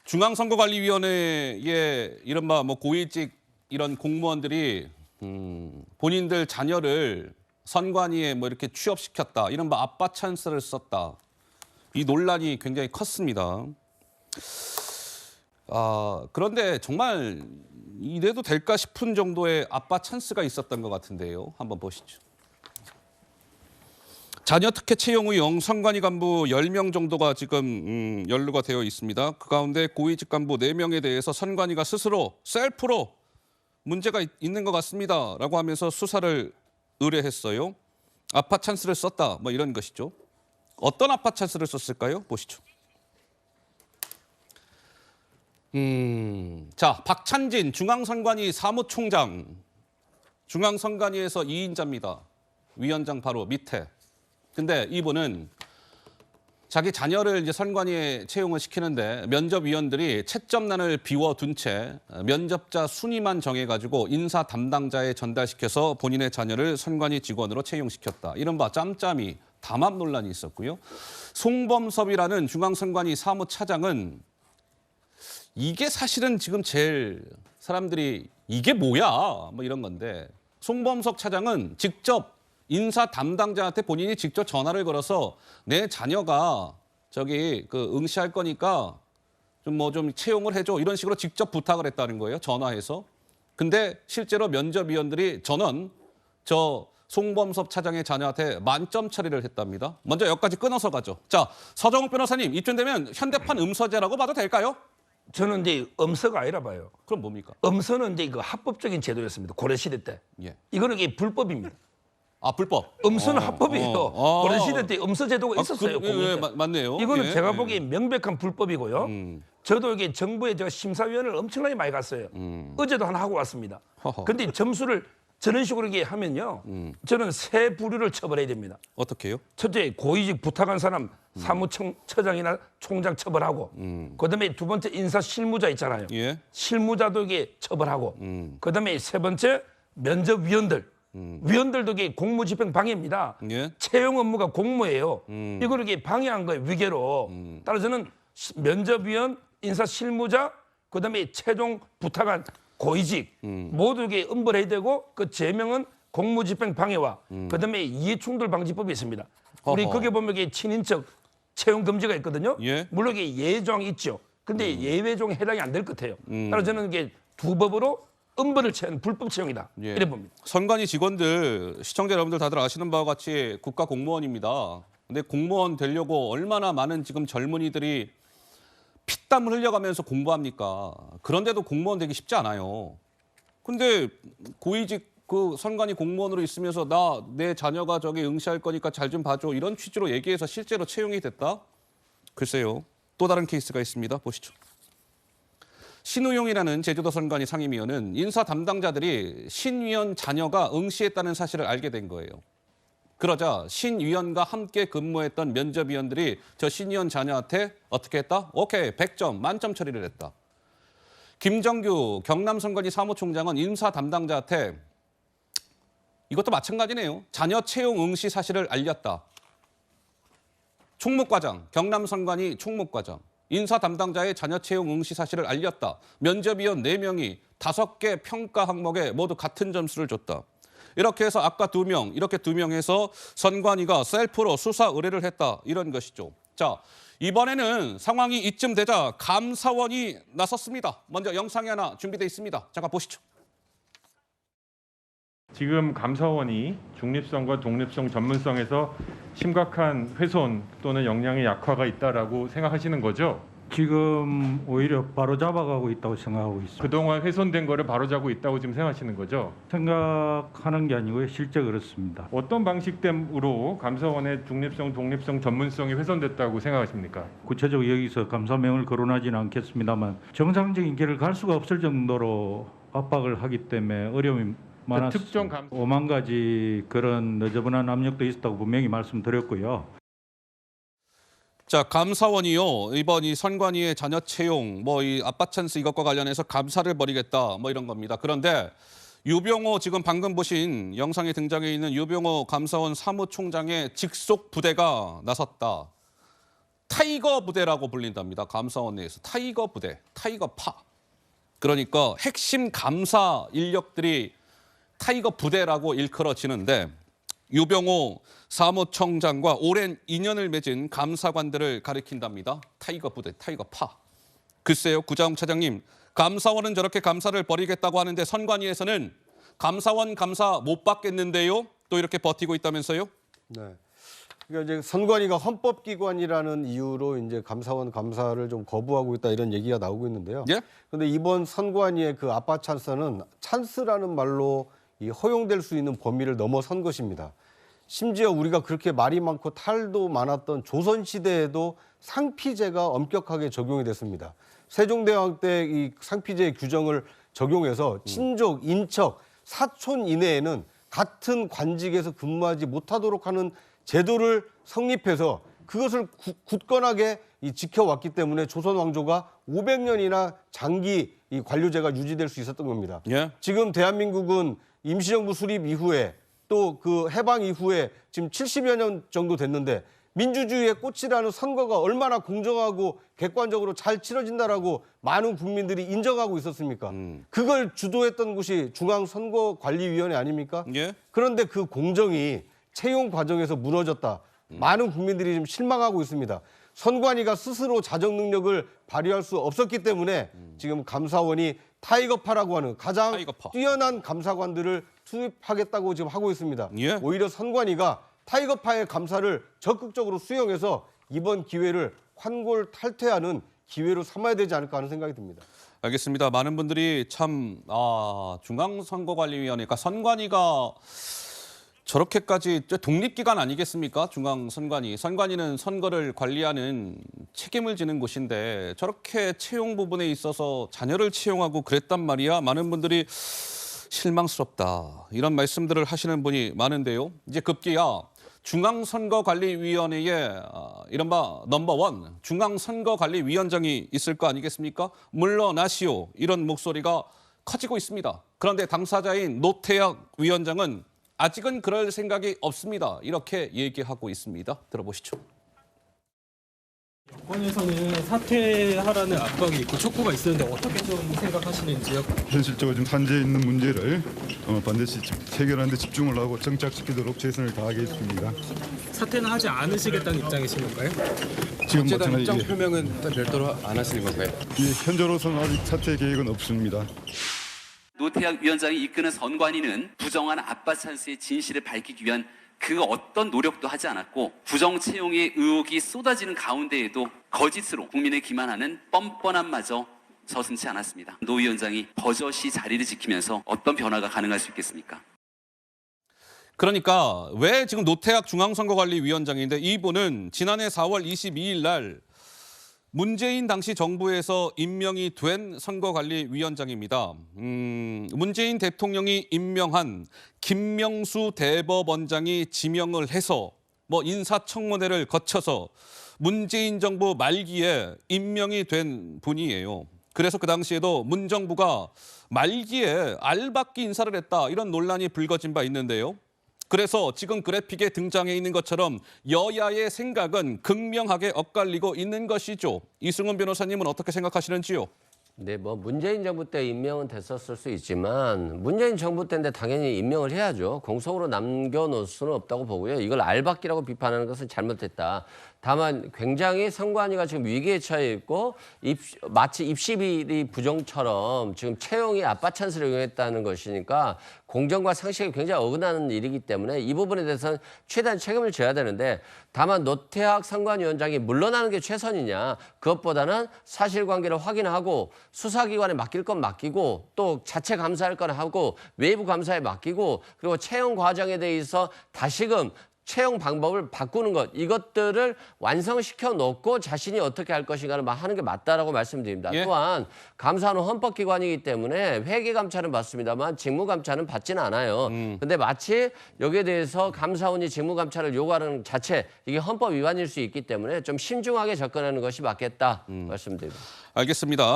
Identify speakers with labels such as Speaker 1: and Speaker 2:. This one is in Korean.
Speaker 1: 중앙선거관리위원회의 이른바 고위직 이런 공무원들이 본인들 자녀를 선관위에 이렇게 취업시켰다, 이른바 아빠 찬스를 썼다. 이 논란이 굉장히 컸습니다. 그런데 정말 이래도 될까 싶은 정도의 아빠 찬스가 있었던 것 같은데요. 한번 보시죠. 자녀 특혜 채용 의혹 선관위 간부 10명 정도가 지금 연루가 되어 있습니다. 그 가운데 고위직 간부 4명에 대해서 선관위가 스스로 셀프로 문제가 있는 것 같습니다 라고 하면서 수사를 의뢰했어요. 아빠 찬스를 썼다, 이런 것이죠. 어떤 아빠 찬스를 썼을까요? 보시죠. 자, 박찬진 중앙선관위 사무총장. 중앙선관위에서 2인자입니다. 위원장 바로 밑에. 근데 이분은 자기 자녀를 이제 선관위에 채용을 시키는데 면접위원들이 채점란을 비워둔 채 면접자 순위만 정해가지고 인사 담당자에 전달시켜서 본인의 자녀를 선관위 직원으로 채용시켰다. 이른바 짬짬이 담합 논란이 있었고요. 송범섭이라는 중앙선관위 사무차장은 이게 사실은 지금 제일 사람들이 이게 뭐야? 이런 건데, 송범석 차장은 직접 인사 담당자한테 본인이 직접 전화를 걸어서 내 자녀가 응시할 거니까 좀 채용을 해줘, 이런 식으로 직접 부탁을 했다는 거예요. 전화해서. 근데 실제로 면접위원들이 전원 저 송범섭 차장의 자녀한테 만점 처리를 했답니다. 먼저 여기까지 끊어서 가죠. 자, 서정욱 변호사님, 이쯤 되면 현대판 음서제라고 봐도 될까요?
Speaker 2: 저는 이제 음서가 아니라 봐요.
Speaker 1: 그럼 뭡니까?
Speaker 2: 음서는 이제 합법적인 제도였습니다. 고려시대 때.
Speaker 1: 예.
Speaker 2: 이거는 이게 불법입니다.
Speaker 1: 불법.
Speaker 2: 음서는 합법이에요. 고려시대 때 음서 제도가 있었어요.
Speaker 1: 맞네요.
Speaker 2: 이거는
Speaker 1: 예,
Speaker 2: 제가 보기엔 명백한 불법이고요. 저도 이게 정부에 제가 심사위원을 엄청나게 많이 갔어요. 어제도 하나 하고 왔습니다. 근데 점수를 저런 식으로 이게 하면요. 저는 세 부류를 처벌해야 됩니다.
Speaker 1: 어떻게 해요?
Speaker 2: 첫째, 고위직 부탁한 사람 사무처장이나 총장 처벌하고, 그다음에 두 번째 인사 실무자 있잖아요.
Speaker 1: 예.
Speaker 2: 실무자도 이게 처벌하고, 그다음에 세 번째 면접위원들. 위원들도 이게 공무집행 방해입니다.
Speaker 1: 예.
Speaker 2: 채용 업무가 공무예요. 이걸 이렇게 방해한 거예요, 위계로. 따라서 저는 면접위원, 인사 실무자, 그다음에 최종 부탁한 고위직 모두 이게 엄벌해야 되고, 그 제명은 공무집행 방해와 그다음에 이해충돌방지법이 있습니다. 우리 거기에 보면 이게 친인척 채용 금지가 있거든요.
Speaker 1: 예.
Speaker 2: 물론 이게 예외조항이 있죠. 근데 예외조항에 해당이 안 될 것 같아요. 따라서 저는 이게 두 법으로 엄벌을 채운 불법 채용이다.
Speaker 1: 예.
Speaker 2: 이래 봅니다.
Speaker 1: 선관위 직원들, 시청자 여러분들 다들 아시는 바와 같이 국가 공무원입니다. 근데 공무원 되려고 얼마나 많은 지금 젊은이들이 피땀을 흘려가면서 공부합니까? 그런데도 공무원 되기 쉽지 않아요. 근데 고위직 선관위 공무원으로 있으면서 내 자녀가 응시할 거니까 잘 좀 봐줘, 이런 취지로 얘기해서 실제로 채용이 됐다? 글쎄요. 또 다른 케이스가 있습니다. 보시죠. 신우용이라는 제주도 선관위 상임위원은 인사 담당자들이 신 위원 자녀가 응시했다는 사실을 알게 된 거예요. 그러자 신 위원과 함께 근무했던 면접위원들이 저 신 위원 자녀한테 어떻게 했다? 오케이, 100점, 만점 처리를 했다. 김정규 경남선관위 사무총장은 인사 담당자한테 이것도 마찬가지네요. 자녀 채용 응시 사실을 알렸다. 총무과장, 경남선관위 총무과장. 인사 담당자의 자녀 채용 응시 사실을 알렸다. 면접위원 4명이 5개 평가 항목에 모두 같은 점수를 줬다. 이렇게 해서 아까 2명, 이렇게 2명 해서 선관위가 셀프로 수사 의뢰를 했다. 이런 것이죠. 자, 이번에는 상황이 이쯤 되자 감사원이 나섰습니다. 먼저 영상이 하나 준비되어 있습니다. 잠깐 보시죠.
Speaker 3: 지금 감사원이 중립성과 독립성, 전문성에서 심각한 훼손 또는 역량의 약화가 있다라고 생각하시는 거죠?
Speaker 4: 지금 오히려 바로잡아가고 있다고 생각하고 있습니다.
Speaker 3: 그동안 훼손된 거를 바로잡고 있다고 지금 생각하시는 거죠?
Speaker 4: 생각하는 게 아니고요. 실제 그렇습니다.
Speaker 3: 어떤 방식으로 감사원의 중립성, 독립성, 전문성이 훼손됐다고 생각하십니까?
Speaker 4: 구체적으로 여기서 감사명을 거론하지는 않겠습니다만 정상적인 길을 갈 수가 없을 정도로 압박을 하기 때문에 어려움이 많았습니다.
Speaker 3: 특정
Speaker 4: 5만 가지 그런 너저분한 압력도 있었다고 분명히 말씀드렸고요.
Speaker 1: 자, 감사원이요. 이번 이 선관위의 자녀 채용, 이 아빠 찬스 이것과 관련해서 감사를 벌이겠다, 이런 겁니다. 그런데 유병호, 지금 방금 보신 영상에 등장해 있는 유병호 감사원 사무총장의 직속 부대가 나섰다. 타이거 부대라고 불린답니다. 감사원 내에서 타이거 부대, 타이거 파. 그러니까 핵심 감사 인력들이 타이거 부대라고 일컬어지는데 유병호 사무총장과 오랜 인연을 맺은 감사관들을 가리킨답니다. 타이거 부대, 타이거 파. 글쎄요, 구자홍 차장님, 감사원은 저렇게 감사를 벌이겠다고 하는데 선관위에서는 감사원 감사 못 받겠는데요? 또 이렇게 버티고 있다면서요?
Speaker 5: 네. 그러니까 이제 선관위가 헌법기관이라는 이유로 이제 감사원 감사를 좀 거부하고 있다 이런 얘기가 나오고 있는데요.
Speaker 1: 예?
Speaker 5: 그런데 이번 선관위의 그 아빠 찬스는 찬스라는 말로 이 허용될 수 있는 범위를 넘어선 것입니다. 심지어 우리가 그렇게 말이 많고 탈도 많았던 조선시대에도 상피제가 엄격하게 적용이 됐습니다. 세종대왕 때 이 상피제 규정을 적용해서 친족, 인척, 사촌 이내에는 같은 관직에서 근무하지 못하도록 하는 제도를 성립해서 그것을 굳건하게 지켜왔기 때문에 조선 왕조가 500년이나 장기 이 관료제가 유지될 수 있었던 겁니다.
Speaker 1: 예?
Speaker 5: 지금 대한민국은 임시정부 수립 이후에 또 그 해방 이후에 지금 70여 년 정도 됐는데 민주주의의 꽃이라는 선거가 얼마나 공정하고 객관적으로 잘 치러진다라고 많은 국민들이 인정하고 있었습니까? 그걸 주도했던 곳이 중앙선거관리위원회 아닙니까?
Speaker 1: 예?
Speaker 5: 그런데 그 공정이 채용 과정에서 무너졌다. 많은 국민들이 지금 실망하고 있습니다. 선관위가 스스로 자정 능력을 발휘할 수 없었기 때문에 지금 감사원이 타이거파라고 하는 가장
Speaker 1: 타이거파.
Speaker 5: 뛰어난 감사관들을 투입하겠다고 지금 하고 있습니다.
Speaker 1: 예.
Speaker 5: 오히려 선관위가 타이거파의 감사를 적극적으로 수용해서 이번 기회를 환골탈퇴하는 기회로 삼아야 되지 않을까 하는 생각이 듭니다.
Speaker 1: 알겠습니다. 많은 분들이 참 중앙선거관리위원회가 선관위가 저렇게까지 독립기관 아니겠습니까? 중앙선관위. 선관위는 선거를 관리하는 책임을 지는 곳인데 저렇게 채용 부분에 있어서 자녀를 채용하고 그랬단 말이야. 많은 분들이 실망스럽다. 이런 말씀들을 하시는 분이 많은데요. 이제 급기야 중앙선거관리위원회의 이른바 넘버원 중앙선거관리위원장이 있을 거 아니겠습니까? 물러나시오. 이런 목소리가 커지고 있습니다. 그런데 당사자인 노태학 위원장은 아직은 그럴 생각이 없습니다. 이렇게 얘기하고 있습니다. 들어보시죠.
Speaker 6: 여권에서는 사퇴하라는 압박이 있고 촉구가 있었는데 어떻게 좀 생각하시는지요?
Speaker 7: 현실적으로 지금 산재에 있는 문제를 반드시 해결하는 데 집중을 하고 정착시키도록 최선을 다하겠습니다.
Speaker 6: 사퇴는 하지 않으시겠다는 입장이신 건가요?
Speaker 7: 지금
Speaker 8: 어쨌든
Speaker 7: 마찬가지
Speaker 8: 입장 표명은 또 별도로 안 하시는 건가요?
Speaker 7: 현재로서는 아직 사퇴 계획은 없습니다.
Speaker 9: 노태학 위원장이 이끄는 선관위는 부정한 아빠 찬스의 진실을 밝히기 위한 그 어떤 노력도 하지 않았고 부정 채용의 의혹이 쏟아지는 가운데에도 거짓으로 국민을 기만하는 뻔뻔함마저 서슴지 않았습니다. 노 위원장이 버젓이 자리를 지키면서 어떤 변화가 가능할 수 있겠습니까?
Speaker 1: 그러니까 왜 지금 노태학 중앙선거관리위원장인데 이분은 지난해 4월 22일 날 문재인 당시 정부에서 임명이 된 선거관리위원장입니다. 문재인 대통령이 임명한 김명수 대법원장이 지명을 해서 인사청문회를 거쳐서 문재인 정부 말기에 임명이 된 분이에요. 그래서 그 당시에도 문 정부가 말기에 알박기 인사를 했다 이런 논란이 불거진 바 있는데요. 그래서 지금 그래픽에 등장해 있는 것처럼 여야의 생각은 극명하게 엇갈리고 있는 것이죠. 이승훈 변호사님은 어떻게 생각하시는지요?
Speaker 10: 네, 문재인 정부 때 임명은 됐었을 수 있지만 문재인 정부 때인데 당연히 임명을 해야죠. 공석으로 남겨놓을 수는 없다고 보고요. 이걸 알박기라고 비판하는 것은 잘못됐다. 다만 굉장히 선관위가 지금 위기에 처해 있고 마치 입시비리 부정처럼 지금 채용이 아빠 찬스를 이용했다는 것이니까 공정과 상식에 굉장히 어긋나는 일이기 때문에 이 부분에 대해서는 최대한 책임을 져야 되는데 다만 노태학 선관위원장이 물러나는 게 최선이냐 그것보다는 사실관계를 확인하고 수사기관에 맡길 건 맡기고 또 자체 감사할 건 하고 외부 감사에 맡기고 그리고 채용 과정에 대해서 다시금 채용 방법을 바꾸는 것 이것들을 완성시켜 놓고 자신이 어떻게 할 것인가를 하는 게 맞다라고 말씀드립니다.
Speaker 1: 예.
Speaker 10: 또한 감사는 헌법기관이기 때문에 회계 감찰은 받습니다만 직무 감찰은 받지는 않아요. 근데 마치 여기에 대해서 감사원이 직무 감찰을 요구하는 자체 이게 헌법 위반일 수 있기 때문에 좀 신중하게 접근하는 것이 맞겠다 말씀드립니다.
Speaker 1: 알겠습니다.